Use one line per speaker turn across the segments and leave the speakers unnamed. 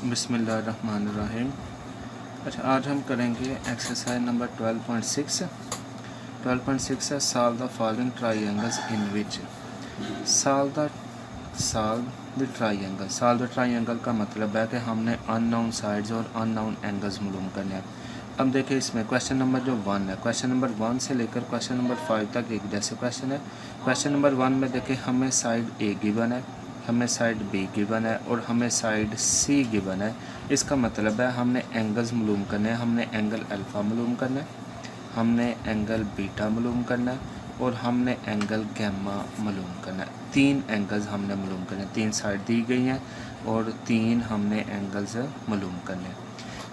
बिस्मिल्लाहिर्रहमानिर्रहीम। अच्छा, आज हम करेंगे एक्सरसाइज नंबर 12.6। 12.6 है solve the following triangles in which solve the triangle. Solve the triangle का मतलब है कि हमने अननोन साइड्स और अननोन एंगल्स मालूम करने हैं। अब देखिए इसमें क्वेश्चन नंबर जो 1 है, क्वेश्चन नंबर 1 से लेकर क्वेश्चन नंबर 5 तक एक जैसे क्वेश्चन है। क्वेश्चन नंबर 1 में देखिए हमें साइड ए गिवन है, हमें साइड बी गिवन है और हमें साइड सी गिवन है। इसका मतलब है हमने एंगल्स मालूम करने हैं। हमने एंगल अल्फ़ा मालूम करना है, हमने एंगल बीटा मालूम करना है और हमने एंगल गैमा मालूम करना है। 3 एंगल्स हमने मालूम करने हैं। 3 साइड दी गई हैं और 3 हमने एंगल्स मालूम करने हैं।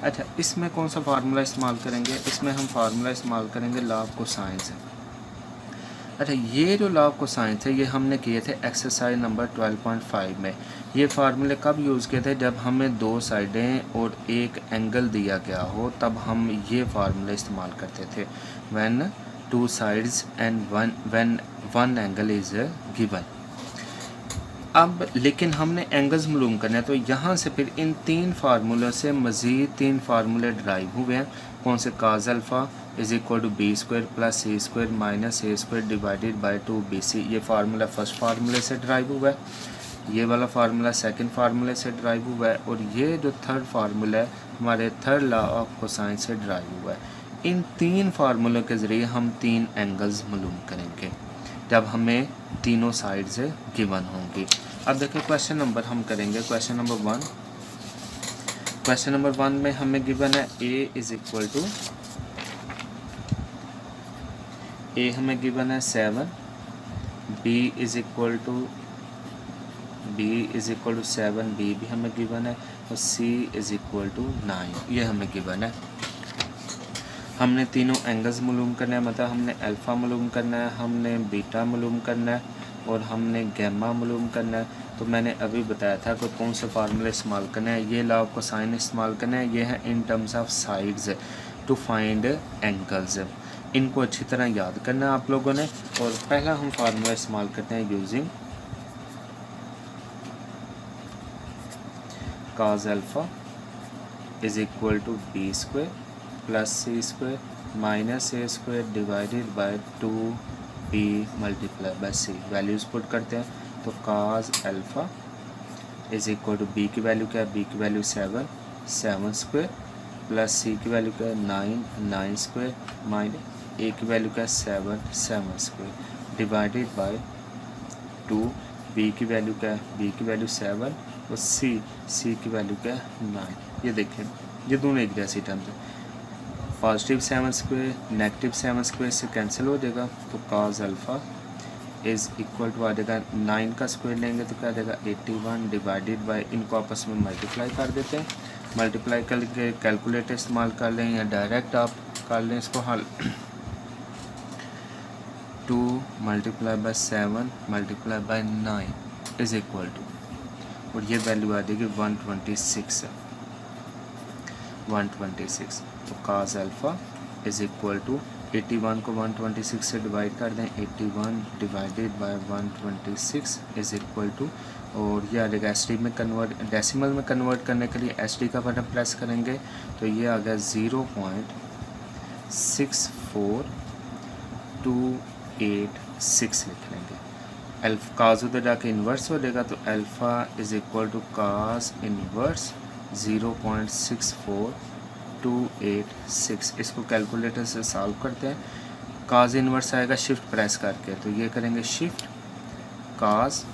अच्छा, इसमें कौन सा फार्मूला इस्तेमाल करेंगे? इसमें हम फार्मूला इस्तेमाल करेंगे लॉ ऑफ कोसाइंस। अच्छा, ये जो लॉ ऑफ कोसाइंस है ये हमने किए थे एक्सरसाइज नंबर 12.5 में। ये फार्मूले कब यूज़ किए थे? जब हमें 2 साइडें और एक एंगल दिया गया हो, तब हम ये फार्मूला इस्तेमाल करते थे। When 2 sides and one angle is given. अब लेकिन हमने एंगल्स मालूम करना है, तो यहाँ से फिर इन 3 फार्मूलों से मज़ीद 3 फार्मूले ड्राइव हुए हैं। कौन से? Cos alpha is equal to B square plus C square minus A square divided by 2bc। ये फार्मूला फर्स्ट फार्मूले से ड्राइव हुआ है, ये वाला फार्मूला सेकंड फार्मूले से ड्राइव हुआ है और ये जो थर्ड फार्मूला है हमारे थर्ड लॉ ऑफ कोसाइन से ड्राइव हुआ है। इन 3 फार्मूलों के ज़रिए हम 3 एंगल्स मालूम करेंगे जब हमें तीनों साइड्स गिवन होंगी। अब देखिए क्वेश्चन नंबर हम करेंगे क्वेश्चन नंबर 1। क्वेश्चन नंबर 1 में हमें गिवन है a is equal to, a हमें गिवन है 7, b is equal to 7, b भी हमें गिवन है और सी इज़ इक्वल टू 9, ये हमें गिवन है। हमने तीनों एंगल्स मालूम करना है, मतलब हमने अल्फ़ा मालूम करना है, हमने बीटा मालूम करना है और हमने गैमा मालूम करना है। तो मैंने अभी बताया था कि कौन से फार्मूले इस्तेमाल करना है। ये लॉ ऑफ कोसाइन इस्तेमाल करना है। ये है in terms of sides to find angles. इनको अच्छी तरह याद करना है आप लोगों ने। और पहला हम फार्मूला इस्तेमाल करते हैं using cos alpha is equal to B square plus C square minus A square divided by 2b multiply by C. Values put करते हैं तो काज alpha is equal to b की वैल्यू क्या है? बी की वैल्यू 7 स्क्वायर प्लस सी की value क्या है? 9 स्क्वायर माइनस ए की वैल्यू क्या है? 7 स्क्वायर डिवाइडेड बाय 2। बी की वैल्यू क्या है? बी की वैल्यू 7 और सी की वैल्यू क्या है? 9। ये देखें, ये दोनों एक जैसी टर्म्स हैं। पॉजिटिव 7 स्क्वायर नेगेटिव 7 स्क्वायर से कैंसिल हो जाएगा, तो काज अल्फ़ा इज़ इक्वल टू आ जाएगा 9 का स्क्वायर लेंगे तो क्या आ जाएगा? 81 डिवाइडेड बाय, इनको आपस में मल्टीप्लाई कर देते हैं। मल्टीप्लाई करके कैलकुलेटर इस्तेमाल कर लें या डायरेक्ट आप कर लें इसको हल। 2 multiply by 7 multiply by 9 is equal to, और ये वैल्यू आ जाएगी 126 126। तो काज अल्फ़ा इज़ इक्वल टू 81 को 126 से डिवाइड कर दें, 81 divided by 126 is equal to, और ये आ जाएगा एसडी में कन्वर्ट, डेसिमल में कन्वर्ट करने के लिए एसडी का बटन प्रेस करेंगे तो ये आ गया 0.64286 लिख लेंगे। काज उधर जाके इन्वर्स हो जाएगा तो alpha is equal to cos inverse 0.64286। इसको कैलकुलेटर से सॉल्व करते हैं। काज इन्वर्स आएगा शिफ्ट प्रेस करके, तो ये करेंगे shift cos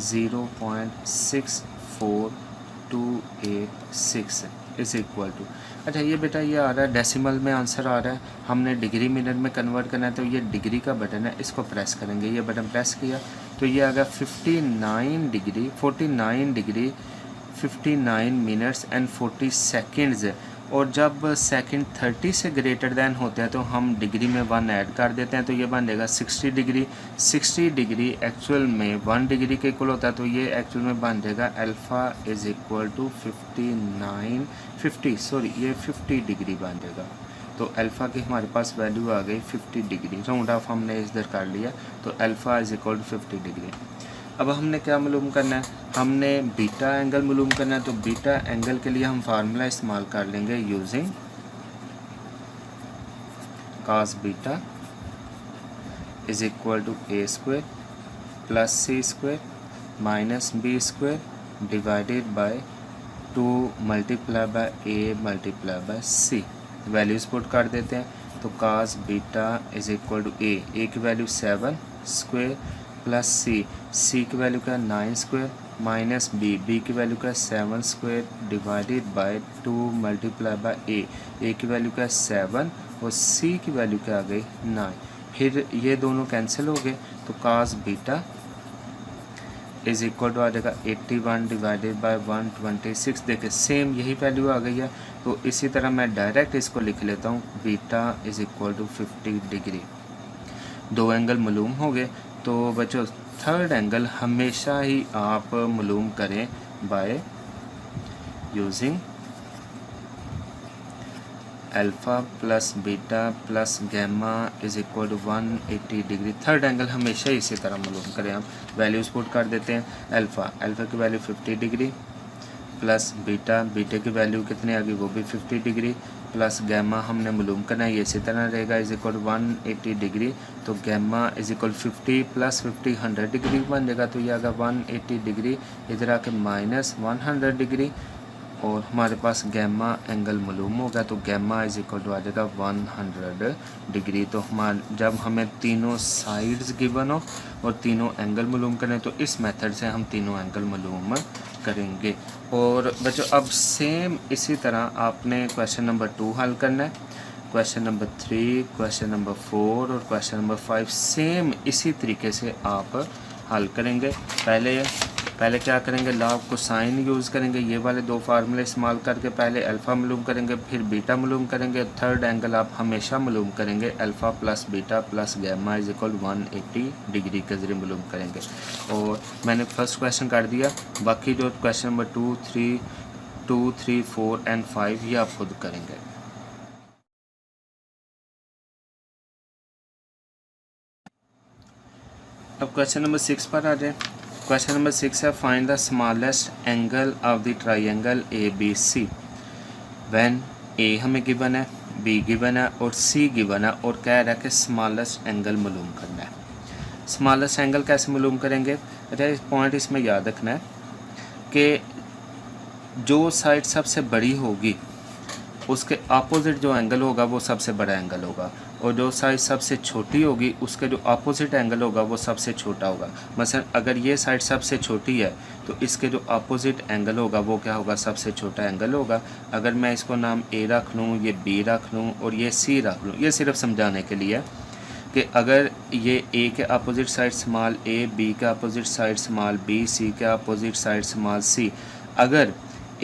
0.64286 is equal to. अच्छा, ये बेटा ये आ रहा है डेसिमल में आंसर आ रहा है, हमने डिग्री मिनट में कन्वर्ट करना है, तो ये डिग्री का बटन है, इसको प्रेस करेंगे। ये बटन प्रेस किया तो ये आ गया 49 डिग्री 59 मिनट्स एंड 40 सेकेंड्स। और जब सेकंड 30 से ग्रेटर दैन होता है तो हम डिग्री में 1 ऐड कर देते हैं, तो ये बन जाएगा 60 डिग्री। 60 डिग्री एक्चुअल में 1 डिग्री के इक्वल होता है, तो ये एक्चुअल में बन जाएगा alpha is equal to 50 degree बन जाएगा। तो अल्फ़ा की हमारे पास वैल्यू आ गई 50 डिग्री। राउंड ऑफ हमने इधर कर लिया, तो alpha is equal to 50 degree. अब हमने क्या मालूम करना है, हमने बीटा एंगल मालूम करना है। तो बीटा एंगल के लिए हम फार्मूला इस्तेमाल कर लेंगे using cos beta is equal to A square plus C square minus B square divided by 2 multiply by A multiply by C. Values put कर देते हैं। तो cos beta is equal to A की value 7 square plus सी की value क्या 9 square minus B की value क्या 7 square divided by 2 multiply by A की वैल्यू क्या 7 और सी की वैल्यू क्या आ गई 9। फिर ये दोनों कैंसिल हो गए। तो cos beta is equal to आ जाएगा 81 डिवाइडेड बाय 126। देखिए सेम यही वैल्यू आ गई है। तो इसी तरह मैं डायरेक्ट इसको लिख लेता हूँ, beta is equal to 50 degree. दो एंगल मालूम हो गए। तो बच्चों थर्ड एंगल हमेशा ही आप मालूम करें by using alpha plus beta plus gamma is equal to 180 degree. Third angle हमेशा इसी तरह मालूम करें। हम वैल्यूज़ पुट कर देते हैं। अल्फ़ा की वैल्यू 50 डिग्री प्लस बीटा की वैल्यू कितनी आ गई वो भी 50 डिग्री प्लस गैमा हमने मालूम करना है, ये इसी तरह रहेगा इज इक्वल 180 डिग्री। तो gamma is equal 50 plus 50 100 degree बन जाएगा। तो ये आएगा 180 डिग्री, इधर आके माइनस 100 डिग्री और हमारे पास गैमा एंगल मालूम होगा। तो गैमा इज इक्वल टू आ जाएगा 100 डिग्री। तो जब हमें तीनों साइड्स गिवन हो और तीनों एंगल मालूम करें तो इस मेथड से हम तीनों एंगल मालूम करेंगे। और बच्चों अब सेम इसी तरह आपने क्वेश्चन नंबर 2 हल करना है, क्वेश्चन नंबर 3, क्वेश्चन नंबर 4 और क्वेश्चन नंबर 5 सेम इसी तरीके से आप हल करेंगे। पहले क्या करेंगे, लॉ ऑफ कोसाइन यूज़ करेंगे। ये वाले दो फार्मूले इस्तेमाल करके पहले अल्फ़ा मालूम करेंगे, फिर बीटा मालूम करेंगे। थर्ड एंगल आप हमेशा मालूम करेंगे alpha plus beta plus gamma is equal 180 degree के ज़रिए मालूम करेंगे। और मैंने फर्स्ट क्वेश्चन कर दिया, बाकी जो क्वेश्चन नंबर 2, 3, 4 एंड 5 ये आप खुद करेंगे। अब क्वेश्चन नंबर 6 पर आ जाए। क्वेश्चन नंबर 6 है find the smallest angle of the triangle A B C when A हमें गिवन है, बी गिवन है और सी गिवन है और कह रहा है कि स्मॉलेस्ट एंगल मालूम करना है। स्मॉलेस्ट एंगल कैसे मालूम करेंगे? अच्छा इस पॉइंट इसमें याद रखना है कि जो साइड सबसे बड़ी होगी उसके अपोजिट जो एंगल होगा वो सबसे बड़ा एंगल होगा और जो साइड सबसे छोटी होगी उसके जो अपोजिट एंगल होगा वो सबसे छोटा होगा। मसलन अगर ये साइड सबसे छोटी है तो इसके जो अपोजिट एंगल होगा वो क्या होगा, सबसे छोटा एंगल होगा। अगर मैं इसको नाम ए रख लूँ, ये बी रख लूँ और ये सी रख लूँ, ये सिर्फ समझाने के लिए कि अगर ये ए के अपोजिट साइड स्मॉल ए, बी के अपोजिट साइड स्मॉल बी, सी के अपोजिट साइड स्मॉल सी, अगर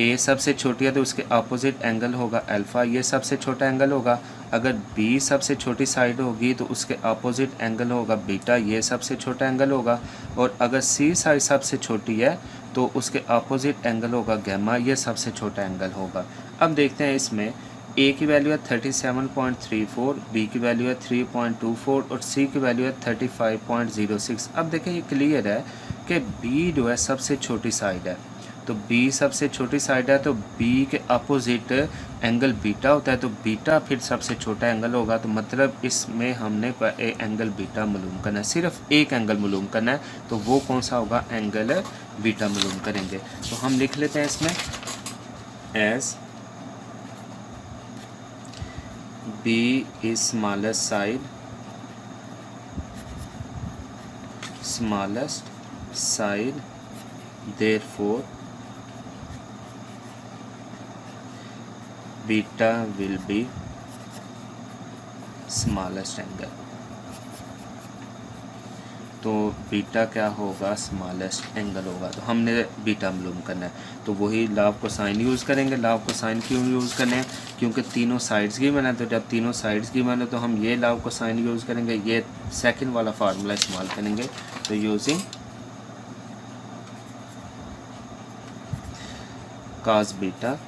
ए सबसे छोटी है तो उसके अपोजिट एंगल होगा अल्फ़ा, ये सबसे छोटा एंगल होगा। अगर बी सबसे छोटी साइड होगी तो उसके अपोजिट एंगल होगा बीटा, ये सबसे छोटा एंगल होगा। और अगर सी साइड सबसे छोटी है तो उसके अपोजिट एंगल होगा गैमा, ये सबसे छोटा एंगल होगा। अब देखते हैं इसमें ए की वैल्यू है 37.34, बी की वैल्यू है 3.24 और सी की वैल्यू है 35.06। अब देखें ये क्लियर है कि बी जो है सबसे छोटी साइड है, तो बी सबसे छोटी साइड है तो बी के अपोजिट एंगल बीटा होता है, तो बीटा फिर सबसे छोटा एंगल होगा। तो मतलब इसमें हमने एंगल बीटा मालूम करना है, सिर्फ एक एंगल मालूम करना है, तो वो कौन सा होगा, एंगल बीटा मालूम करेंगे। तो हम लिख लेते हैं इसमें as B is smallest side therefore beta will be smallest angle. तो बीटा क्या होगा, स्मॉलेस्ट एंगल होगा। तो हमने बीटा मालूम करना है, तो वही लॉ ऑफ कोसाइन यूज़ करेंगे। लॉ ऑफ कोसाइन क्यों यूज़ करने हैं, क्योंकि तीनों साइड्स गिवन है। तो जब तीनों साइड्स गिवन है तो हम ये लॉ ऑफ कोसाइन यूज़ करेंगे, ये सेकंड वाला फार्मूला इस्तेमाल करेंगे। तो using cos beta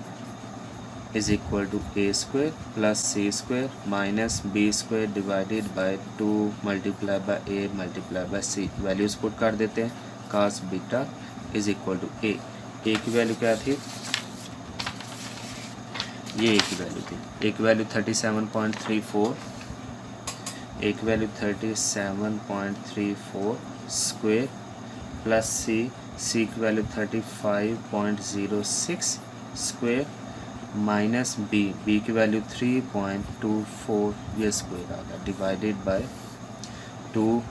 is equal to A square plus C square minus B square divided by 2 multiply by A multiply by C. Values put कर देते हैं। Cos beta is equal to A की value क्या थी, ये एक value थी, एक वैल्यू 37.34, एक वैल्यू 37.34 स्क्वायर प्लस सी की वैल्यू 35.06 स्क्वायर माइनस बी की वैल्यू 3.24 ये स्क्वायर आ गया डिवाइडेड बाय 2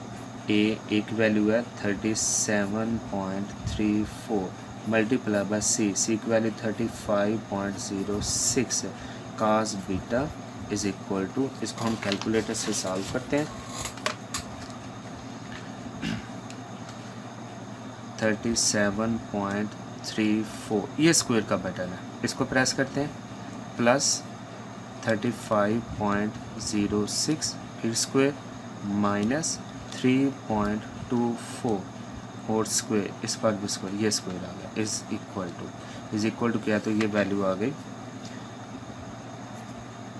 ए की वैल्यू है 37.34 मल्टीप्लाई बाय सी की value 35.06 cos beta is equal to, इसको हम कैलकुलेटर से सॉल्व करते हैं, 37.34 ये स्क्वायर का बटन है, इसको प्रेस करते हैं, प्लस 35.06 फिर स्क्वायर माइनस 3.24 और स्क्वायर, इस पर भी स्क्वायर, ये स्क्वायर आ गया इज इक्वल टू क्या, तो ये वैल्यू आ गई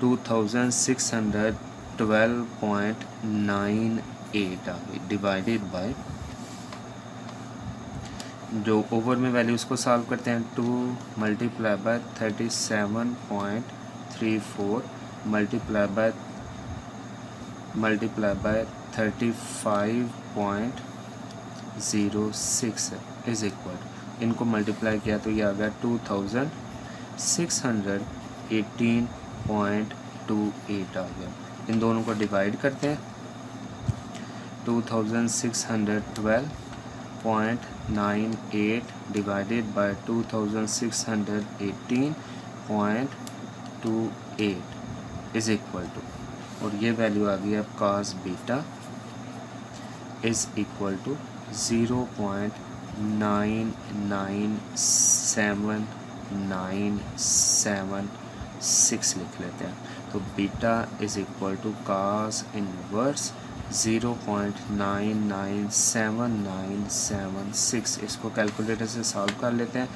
2612.98 आ गई डिवाइडेड बाय, जो ओवर में वैल्यू उसको सॉल्व करते हैं, 2 multiply bye 37.34 multiply by 35.06 is equal, इनको मल्टीप्लाई किया तो ये आ गया 2618.28 आ गया। इन दोनों को डिवाइड करते हैं, 2612.98 divided by 2618.28 is equal to, और ये वैल्यू आ गई अब cos beta is equal to 0.99796 लिख लेते हैं। तो beta is equal to cos inverse 0.99796, इसको कैलकुलेटर से सॉल्व कर लेते हैं।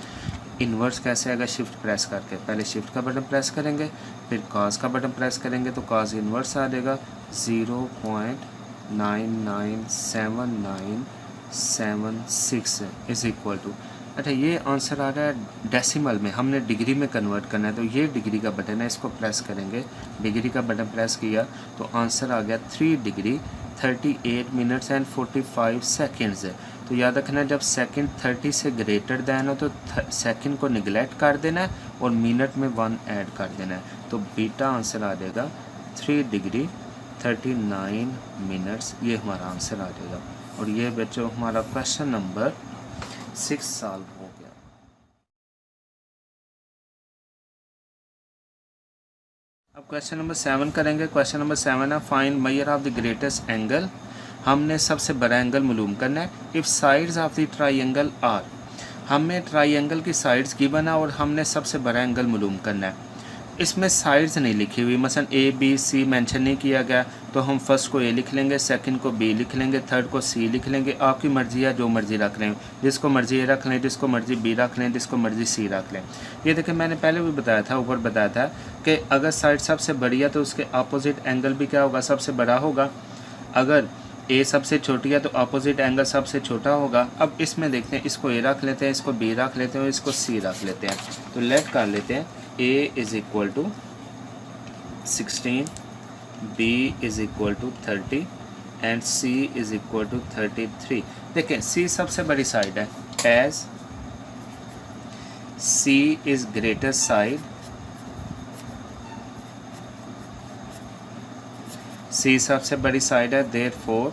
इन्वर्स कैसे आएगा, शिफ्ट प्रेस करके, पहले शिफ्ट का बटन प्रेस करेंगे फिर कास का बटन प्रेस करेंगे तो कास इन्वर्स आ जाएगा 0.99796 इज इक्वल टू, अच्छा ये आंसर आ रहा है डेसिमल में, हमने डिग्री में कन्वर्ट करना है, तो ये डिग्री का बटन है, इसको प्रेस करेंगे, डिग्री का बटन प्रेस किया तो आंसर आ गया 3 डिग्री 38 मिनट्स एंड 45 सेकेंड्स है। तो याद रखना जब सेकंड 30 से ग्रेटर दैन हो तो सेकंड को निगलेक्ट कर देना है और मिनट में 1 ऐड कर देना है, तो बीटा आंसर आ जाएगा 3 डिग्री 39 मिनट्स, ये हमारा आंसर आ जाएगा। और ये बच्चों हमारा क्वेश्चन नंबर 6 सॉल्व हो गया। अब क्वेश्चन नंबर 7 करेंगे। क्वेश्चन नंबर 7 है find measure of the greatest angle, हमने सबसे बड़ा एंगल मालूम करना है। If sides of the triangle are, हमें ट्राइंगल की साइड्स गिवन है और हमने सबसे बड़ा एंगल मालूम करना है। इसमें साइड्स नहीं लिखी हुई, मसलन ए बी सी मेंशन नहीं किया गया, तो हम फर्स्ट को ए लिख लेंगे, सेकंड को बी लिख लेंगे, थर्ड को सी लिख लेंगे। आपकी मर्ज़ी है, जो मर्ज़ी रख लें, जिसको मर्ज़ी ए रख लें, जिसको मर्ज़ी बी रख लें, जिसको मर्ज़ी सी रख लें। ये देखिए मैंने पहले भी बताया था, ऊपर बताया था कि अगर साइड सबसे बड़ी है तो उसके अपोजिट एंगल भी क्या होगा, सबसे बड़ा होगा। अगर ए सबसे छोटी है तो अपोजिट एंगल सबसे छोटा होगा। अब इसमें देखते हैं, इसको ए रख लेते हैं, इसको बी रख लेते हैं और इसको सी रख लेते हैं। तो लेट कर लेते हैं, A is equal to 16, B is equal to 30 and C is equal to 33। देखें सी सबसे बड़ी साइड है, as C is greatest side, C सबसे बड़ी साइड है, therefore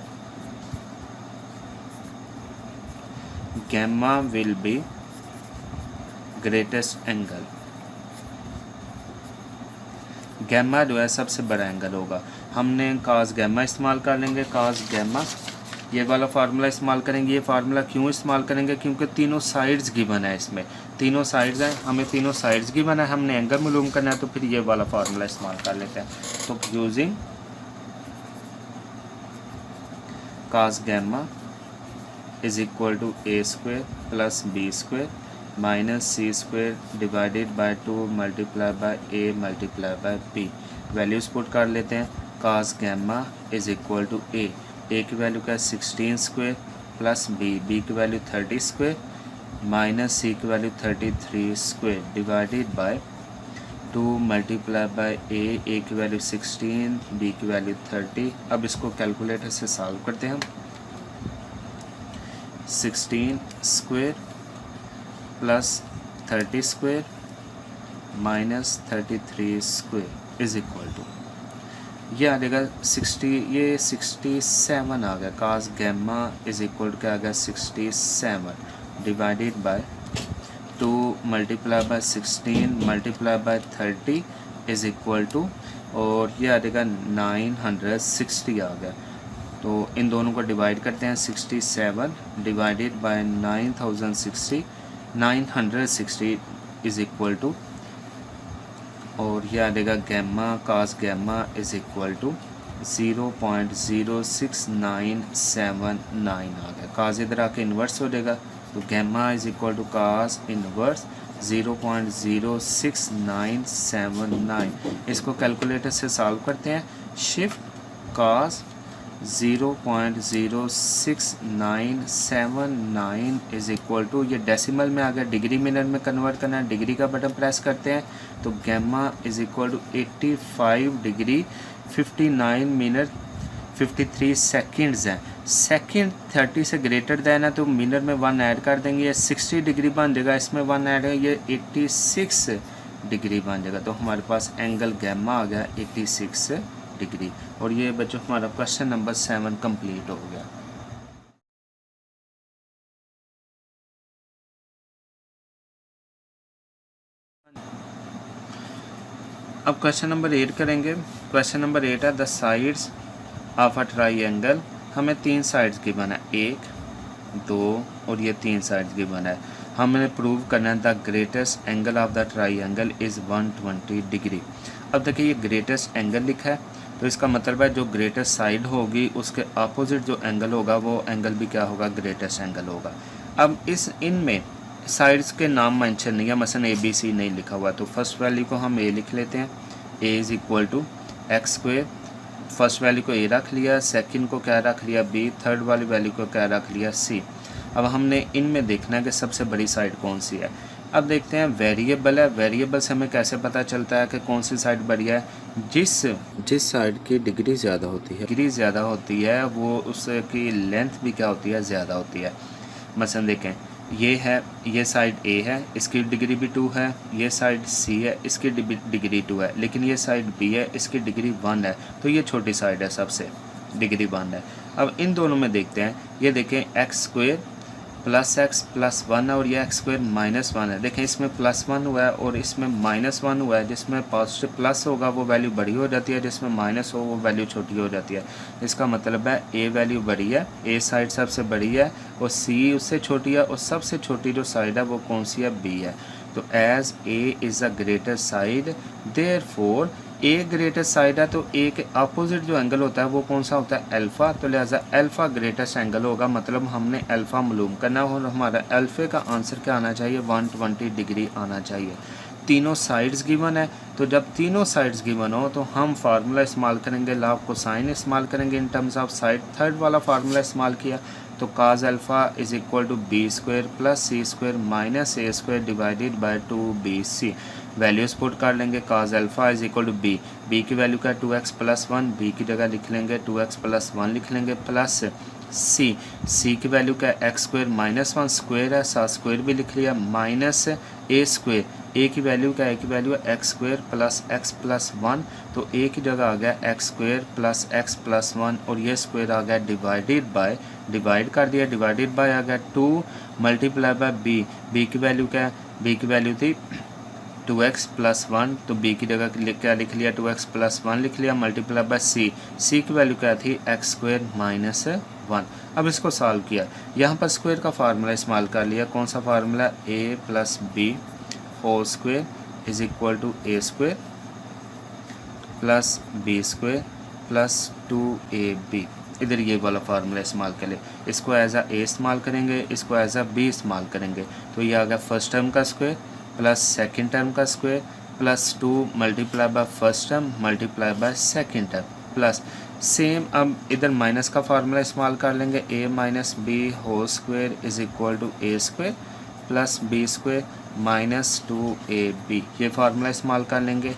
gamma will be greatest angle. Gamma जो है सबसे बड़ा एंगल होगा। हमने कास गैमा इस्तेमाल कर लेंगे, कास गैमा ये वाला फार्मूला इस्तेमाल करेंगे। ये फार्मूला क्यों इस्तेमाल करेंगे, क्योंकि तीनों साइड्स गिवन है, इसमें तीनों साइड्स हैं, हमें तीनों साइड्स गिवन है, हमने एंगल मालूम करना है, तो फिर ये वाला फार्मूला इस्तेमाल कर लेते हैं। तो using cos gamma is equal to A square plus B square minus C square divided by 2 multiply by A multiply by B. Values put कर लेते हैं। Cos gamma is equal to A की value क्या है 16 square plus B की value 30 square minus C की value 33 square divided by 2 multiply by A की value 16 B की वैल्यू 30। अब इसको कैलकुलेटर से सॉल्व करते हैं हम। 16 square plus 30 square minus 33 square is equal to ये आ जाएगा 60, ये 67 आ गया। Cos gamma is equal to क्या आ गया 67 divided by 2 multiply by 16 multiply by 30 is equal to और ये आ जाएगा 960 आ गया। तो इन दोनों को डिवाइड करते हैं 67 divided by 960 is equal to और यह आ जाएगा gamma cos gamma is equal to 0.06979 आ गया। कास इधर आके इन्वर्स हो जाएगा तो gamma is equal to cos inverse 0.06979। इसको कैलकुलेटर से सॉल्व करते हैं। Shift cos 0.06979 is equal to ये डेसिमल में आ गया, डिग्री मिनट में कन्वर्ट करना है, डिग्री का बटन प्रेस करते हैं तो gamma is equal to 85 degree 59 minute 53 seconds हैं। सेकंड 30 से ग्रेटर देन है तो मिनट में 1 ऐड कर देंगे, ये 60 डिग्री बन जाएगा, इसमें 1 ऐड है ये 86 डिग्री बन जाएगा। तो हमारे पास एंगल गैमा आ गया 86 डिग्री। और ये बच्चों हमारा क्वेश्चन नंबर 7 कंप्लीट हो गया। अब क्वेश्चन नंबर 8 करेंगे। क्वेश्चन नंबर 8 है the sides of a triangle. हमें 3 साइड्स गिवन है, 1 2 और ये 3 साइड्स गिवन है। हमने प्रूव करना है the greatest angle of the triangle is 120 degree. अब देखिए ये ग्रेटेस्ट एंगल लिखा है तो इसका मतलब है जो ग्रेटेस्ट साइड होगी उसके अपोजिट जो एंगल होगा वो एंगल भी क्या होगा स्टेटेस्ट एंगल होगा। अब इनमें साइड्स के नाम मेंशन नहीं है, मसलन ए बी सी नहीं लिखा हुआ तो फर्स्ट वैल्यू को हम ए लिख लेते हैं, A is equal to X square. First value को ए रख लिया, सेकंड को क्या रख लिया बी, थर्ड वाली वैल्यू को क्या रख लिया सी। अब हमने इनमें देखना है कि सबसे बड़ी साइड कौन सी है। अब देखते हैं वेरिएबल है, वेरिएबल से हमें कैसे पता चलता है कि कौन सी साइड बढ़िया है। जिस साइड की डिग्री ज़्यादा होती है वो उसकी लेंथ भी क्या होती है ज़्यादा होती है। मसलन देखें ये है, ये साइड ए है इसकी डिग्री भी 2 है, ये साइड सी है इसकी डिग्री 2 है, लेकिन ये साइड बी है इसकी डिग्री 1 है तो ये छोटी साइड है सबसे, डिग्री 1 है। अब इन दोनों में देखते हैं, ये देखें x square plus x plus 1 है और ये एक्स स्क्वायर माइनस 1 है। देखें इसमें प्लस 1 हुआ है और इसमें माइनस 1 हुआ है। जिसमें पॉजिटिव प्लस होगा वो वैल्यू बड़ी हो जाती है, जिसमें माइनस हो वो वैल्यू छोटी हो जाती है। इसका मतलब है ए वैल्यू बड़ी है, ए साइड सबसे बड़ी है और सी उससे छोटी है और सबसे छोटी जो साइड है वो कौन सी है बी है। तो as A is a greater side therefore A greatest side है तो ए के अपोजिट जो एंगल होता है वो कौन सा होता है अल्फ़ा, तो लिहाजा अल्फ़ा ग्रेटेस्ट एंगल होगा। मतलब हमने अल्फ़ा मालूम करना और हमारा अल्फ़े का आंसर क्या आना चाहिए 120 डिग्री आना चाहिए। तीनों साइड्स गिवन है तो जब तीनों साइड्स गिवन हो तो हम फार्मूला इस्तेमाल करेंगे, लॉ ऑफ कोसाइन इस्तेमाल करेंगे in terms of side. Third वाला फार्मूला इस्तेमाल किया तो काज alpha is equal to B square plus C square minus A square divided by 2bc। Values put कर लेंगे, cos alpha is equal to B, B की value का 2x plus 1, B की जगह लिख लेंगे 2x प्लस 1 लिख लेंगे, प्लस सी, सी की वैल्यू का एक्स स्क्वायर माइनस 1 स्क्वायर है, साथ स्क्वायर भी लिख लिया, माइनस ए स्क्वायर, ए की वैल्यू का, ए की वैल्यू है x square plus x plus 1 तो ए की जगह आ गया x square plus x plus 1 और ये स्क्वायर आ गया डिवाइडेड बाय, डिवाइड कर दिया, डिवाइडेड बाय आ गया 2 मल्टीप्लाई बाय बी, बी की वैल्यू क्या है, बी की वैल्यू थी 2x प्लस 1 तो b की जगह क्या लिख लिया 2x प्लस 1 लिख लिया, मल्टीप्लाई बाय सी, सी की वैल्यू क्या थी एक्स स्क्वायर माइनस 1। अब इसको सॉल्व किया, यहाँ पर स्क्वायर का फार्मूला इस्तेमाल कर लिया। कौन सा formula, a plus B whole square is equal to A square plus B square plus 2ab। इधर ये वाला फार्मूला इस्तेमाल करें, इसको एज आ ए इस्तेमाल करेंगे, इसको एज आ बी इस्तेमाल करेंगे तो ये आ गया फर्स्ट टर्म का स्क्वायर प्लस सेकेंड टर्म का square plus 2 multiply by first term multiply by second term plus same अब इधर माइनस का फार्मूला इस्तेमाल कर लेंगे, a minus B whole square is equal to A square plus B square minus 2ab, ये formula इस्तेमाल कर लेंगे।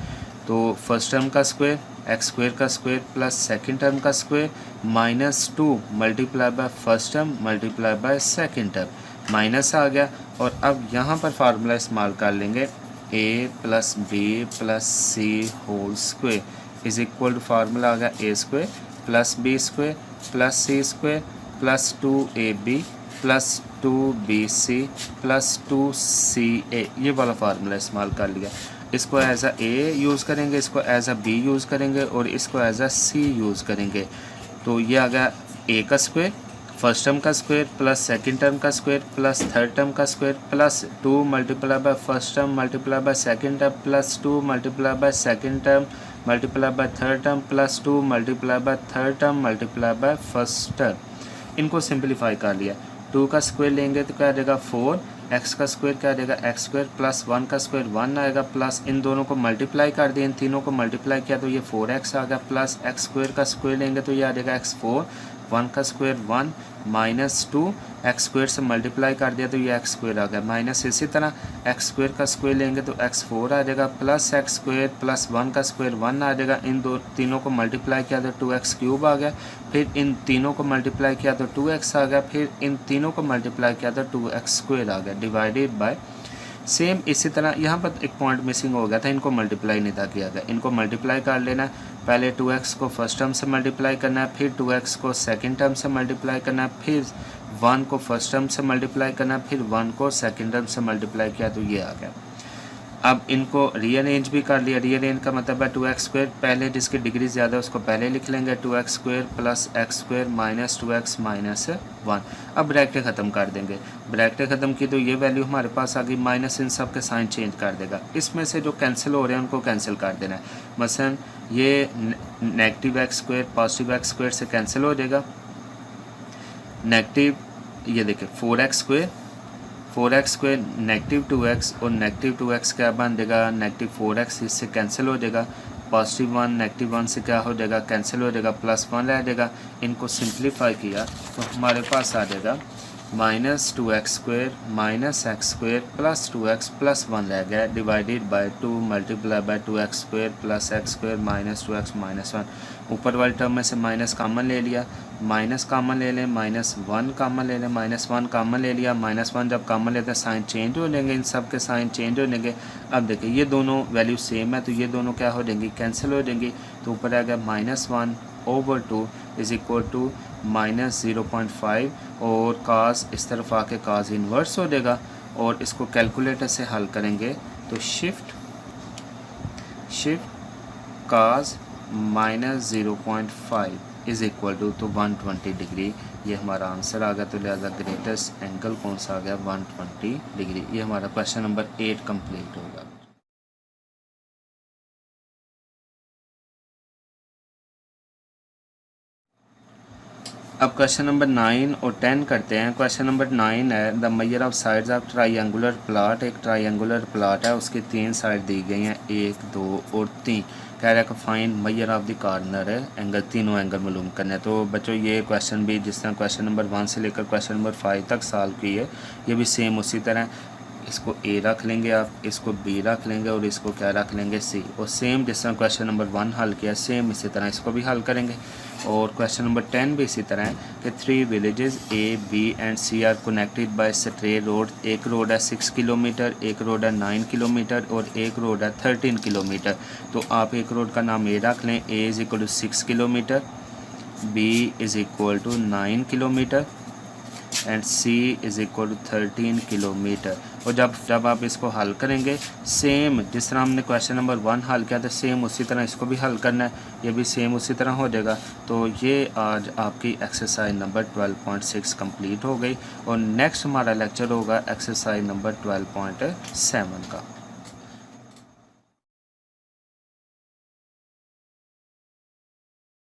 तो फर्स्ट टर्म का स्क्वायर एक्स स्क्वायर का स्क्वायर प्लस सेकंड टर्म का square minus 2 multiply by first term multiply by second term, minus आ गया। और अब यहाँ पर फार्मूला इस्तेमाल कर लेंगे a plus B plus C whole square is equal to formula आ गया A square plus B square plus C square plus 2ab plus 2bc plus 2ca, ये वाला फार्मूला इस्तेमाल कर लिया। इसको एज अ ए यूज़ करेंगे, इसको एज अ बी यूज़ करेंगे और इसको एज अ सी यूज़ करेंगे। तो ये आ गया ए का स्क्वायर फर्स्ट टर्म का स्क्वायर प्लस सेकंड टर्म का स्क्वायर प्लस थर्ड टर्म का square plus 2 multiply by first term multiply by second term plus 2 multiply by second term multiply by third term plus 2 multiply by third term multiply by first term. इनको simplify कर लिया। 2 का square लेंगे तो क्या आ जाएगा 4, x का square क्या आ जाएगा एक्स स्क्वायर प्लस 1 का स्क्वायर 1 आएगा प्लस इन दोनों को मल्टीप्लाई कर दिया, इन तीनों को मल्टीप्लाई किया तो ये 4x आ गया प्लस एक्स स्क्वायर का स्क्वायर लेंगे तो ये आ जाएगा x4, 1 का स्क्वायर 1 माइनस 2 एक्स स्क्वायर से मल्टीप्लाई कर दिया तो ये एक्स स्क्वायर आ गया माइनस, इसी तरह एक्स स्क्वायर का स्क्वायर लेंगे तो x4 आ जाएगा प्लस एक्स स्क्वायर प्लस 1 का स्क्वायर 1 आ जाएगा, इन तीनों को मल्टीप्लाई किया तो 2x क्यूब आ गया, फिर इन तीनों को मल्टीप्लाई किया तो 2x आ गया, फिर इन तीनों को मल्टीप्लाई किया तो 2x स्क्वायर आ गया डिवाइडेड बाय सेम। इसी तरह यहाँ पर एक पॉइंट मिसिंग हो गया था, इनको मल्टीप्लाई नहीं था किया गया, इनको मल्टीप्लाई कर लेना है। पहले 2x को फर्स्ट टर्म से मल्टीप्लाई करना है, फिर 2x को सेकंड टर्म से मल्टीप्लाई करना है, फिर 1 को फर्स्ट टर्म से मल्टीप्लाई करना है, फिर 1 को सेकंड टर्म से मल्टीप्लाई किया तो ये आ गया। अब इनको रीअरेंज भी कर लिया, रीअरेंज का मतलब है 2x स्क्वायर, पहले जिसकी डिग्री ज़्यादा है उसको पहले लिख लेंगे 2x square plus x square minus 2x minus 1। अब ब्रैकेट ख़त्म कर देंगे, ब्रैकेट ख़त्म की तो ये वैल्यू हमारे पास आ गई, माइनस इन सब के साइन चेंज कर देगा, इसमें से जो कैंसिल हो रहे हैं उनको कैंसिल कर देना है। मसलन ये negative x square positive x square से कैंसिल हो जाएगा, नेगेटिव ये देखिए 4x स्क्वायर नेगेटिव 2x और नेगेटिव 2x क्या बन जाएगा नेगेटिव 4x, इससे कैंसिल हो जाएगा, पॉजिटिव 1 नेगेटिव 1 से क्या हो जाएगा कैंसिल हो जाएगा, प्लस 1 रह जाएगा। इनको सिंप्लीफाई किया तो हमारे पास आ जाएगा minus 2x square minus x square plus 2x plus 1 रह गया divided by 2 multiply bye 2x square plus x square minus 2x minus 1। ऊपर वाले टर्म में से माइनस कॉमन ले लिया, माइनस कॉमन ले लें, माइनस 1 कॉमन ले लें, माइनस 1 कॉमन ले लिया, माइनस 1 जब कॉमन लेते हैं साइन चेंज हो जाएंगे, इन सब के साइन चेंज हो जाएंगे। अब देखिए ये दोनों वैल्यू सेम है तो ये दोनों क्या हो जाएंगी कैंसिल हो जाएंगी, तो ऊपर आ गया -1 ओवर 2 इज़ इक्वल टू -0.5 और काज इस तरफ आके काज इन्वर्स हो जाएगा। और इसको कैलकुलेटर से हल करेंगे तो shift cos -0.5 is equal to तो 120 डिग्री, ये हमारा आंसर आ गया। तो लिहाजा ग्रेटेस्ट एंगल कौन सा आ गया 120 डिग्री। ये हमारा क्वेश्चन नंबर 8 कंप्लीट होगा। अब क्वेश्चन नंबर 9 और 10 करते हैं। क्वेश्चन नंबर 9 है the measure of sides of triangular plot. एक ट्राइंगुलर प्लॉट है, उसकी 3 साइड दी गई हैं 1 2 और 3। कह रहा है कि find measure of the corner है एंगल, तीनों एंगल मालूम करने। तो बच्चों ये क्वेश्चन भी जिस तरह क्वेश्चन नंबर 1 से लेकर क्वेश्चन नंबर 5 तक सॉल्व की है, ये भी सेम उसी तरह। इसको ए रख लेंगे आप, इसको बी रख लेंगे और इसको क्या रख लेंगे सी। और सेम जिस तरह क्वेश्चन नंबर 1 हल किया सेम इसी तरह इसको भी हल करेंगे। और क्वेश्चन नंबर 10 भी इसी तरह है कि 3 villages A B and C are connected by straight road. एक रोड है 6 किलोमीटर, एक रोड है 9 किलोमीटर और एक रोड है 13 किलोमीटर। तो आप एक रोड का नाम ए रख लें, A is equal to 6 kilometre, B is equal to 9 kilometre and C is equal to 13 kilometre. और जब आप इसको हल करेंगे सेम जिस तरह हमने क्वेश्चन नंबर 1 हल किया था सेम उसी तरह इसको भी हल करना है, ये भी सेम उसी तरह हो जाएगा। तो ये आज आपकी एक्सरसाइज नंबर 12.6 कंप्लीट हो गई और नेक्स्ट हमारा लेक्चर होगा एक्सरसाइज नंबर 12.7 का।